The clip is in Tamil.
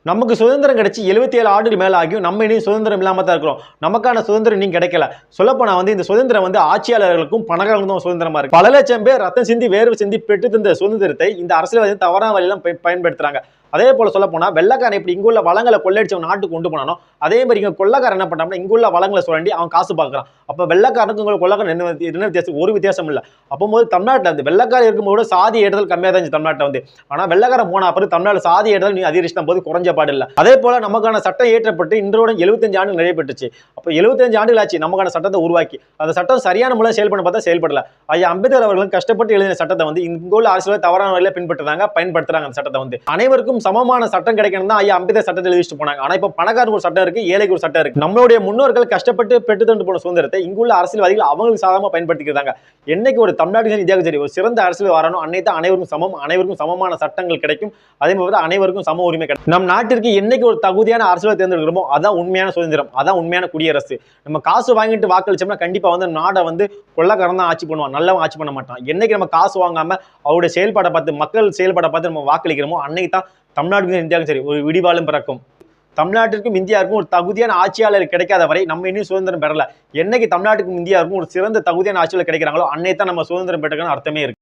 நமக்கு சுதந்திரம் கிடைச்சி 77 ஆண்டுகள் மேல ஆகியும் நம்ம இனியும் சுதந்திரம் இல்லாம தான் இருக்கிறோம். நமக்கான சுதந்திரம் இன்னும் கிடைக்கல. சொல்லப்போனா இந்த சுதந்திரம் ஆட்சியாளர்களுக்கும் பணக்காரங்களுக்கும் தான் சுதந்திரமா இருக்கு. பல லட்சம் பேர் ரத்தம் சிந்தி வேர்வை சிந்தி பெற்று தந்த சுதந்திரத்தை இந்த அரசியல்வாதி தவறான வழியெல்லாம் பயன்படுத்துறாங்க. அதே போல சொல்ல போனா வெள்ளக்காரன் இப்படி இங்குள்ள வளங்களை கொள்ளையடிச்சு நாட்டுக்கு கொண்டு போனானோ அதே மாதிரி இங்க கொள்ளக்காரன் என்ன பண்ணாங்கன்னா இங்குள்ள வளங்களை சுரண்டி அவன் காசு பார்க்கறான். அப்ப வெள்ளக்காரனுக்கு உங்களுக்கு கொள்ளக்காரன் என்ன வித்தியாசம்? ஒரு வித்தியாசம் இல்ல. அப்போது தமிழ்நாட்டில் வெள்ளக்காரன் இருக்கும்போது சாதி ஏறுதல் கம்மியா தான் தமிழ்நாட்டில் ஆனா வெள்ளக்காரன் போன அப்புறம் தமிழ்நாடு சாதி ஏறுதல் நீ அதிகரிச்சும் போது குறைஞ்ச பாடு இல்ல. அதே போல நமக்கான சட்டம் ஏற்றப்பட்டு இன்றோட 75 ஆண்டுகள் நிறைவேற்றுச்சு. அப்ப 75 ஆண்டுகள் ஆச்சு நமக்கான சட்டத்தை உருவாக்கி அந்த சட்டம் சரியான முறையில் செயல்பட பார்த்தா செயல்படல. ஐயா அம்பேத்கர் அவர்களும் கஷ்டப்பட்டு எழுதின சட்டத்தை இங்குள்ள அரசியல் தவறான வழியில பின்பற்றுறாங்க, பயன்படுத்துறாங்க. அந்த சட்டத்தை அனைவருக்கும் சமமான சட்டம் கிடைக்கணும் தான் ஐயா அம்பேத்கர் சட்டத்தை எழுதிட்டு போனாங்க. ஆனா இப்ப பணக்காரனுக்கு ஒரு சட்டம் இருக்கு, ஏழைக்கு ஒரு சட்டம் இருக்கு. நம்மளுடைய முன்னோர்கள் கஷ்டப்பட்டு பெற்று தந்து போன சுதந்திரத்தை இங்குள்ள அரசியல்வாதிகள் அவங்களுக்கு சாதகமா பயன்படுத்திக்கிறாங்க. என்னைக்கு ஒரு தமிழ்நாடு இந்தியாவுக்கு சரி ஒரு சிறந்த அரசியல் வரணும், அன்னைக்கு அனைவருக்கும் சமம், அனைவருக்கும் சமமான சட்டங்கள் கிடைக்கும். அதே மாதிரி அனைவருக்கும் சம உரிமை கிடைக்கும். நம் நாட்டிற்கு என்னைக்கு ஒரு தகுதியான அரசியல் தேர்ந்தெடுக்கிறோமோ அதான் உண்மையான சுதந்திரம், அதான் உண்மையான குடியரசு. நம்ம காசு வாங்கிட்டு வாக்களிச்சோம்னா கண்டிப்பா நாடை கொள்ளக்காரன் தான் ஆட்சி பண்ணுவான், நல்லவன் ஆட்சி பண்ண மாட்டான். என்னைக்கு நம்ம காசு வாங்காம அவருடைய செயல்பாடை பார்த்து மக்கள் செயல்பாடை பார்த்து நம்ம வாக்களிக்கிறோமோ அன்னைக்கு தான் தமிழ்நாட்டுக்கும் இந்தியாவுக்கும் சரி ஒரு விடிவாலும் பிறக்கும். தமிழ்நாட்டிற்கும் இந்தியாவுக்கும் ஒரு தகுதியான ஆட்சியாளர் கிடைக்காத வரை நம்ம இன்னும் சுதந்திரம் பெறல. என்னைக்கு தமிழ்நாட்டுக்கும் இந்தியாவுக்கும் ஒரு சிறந்த தகுதியான ஆட்சியாளர் கிடைக்கிறாங்களோ அன்னைக்கு தான் நம்ம சுதந்திரம் பெற்றுக்கணும் அர்த்தமே இருக்கு.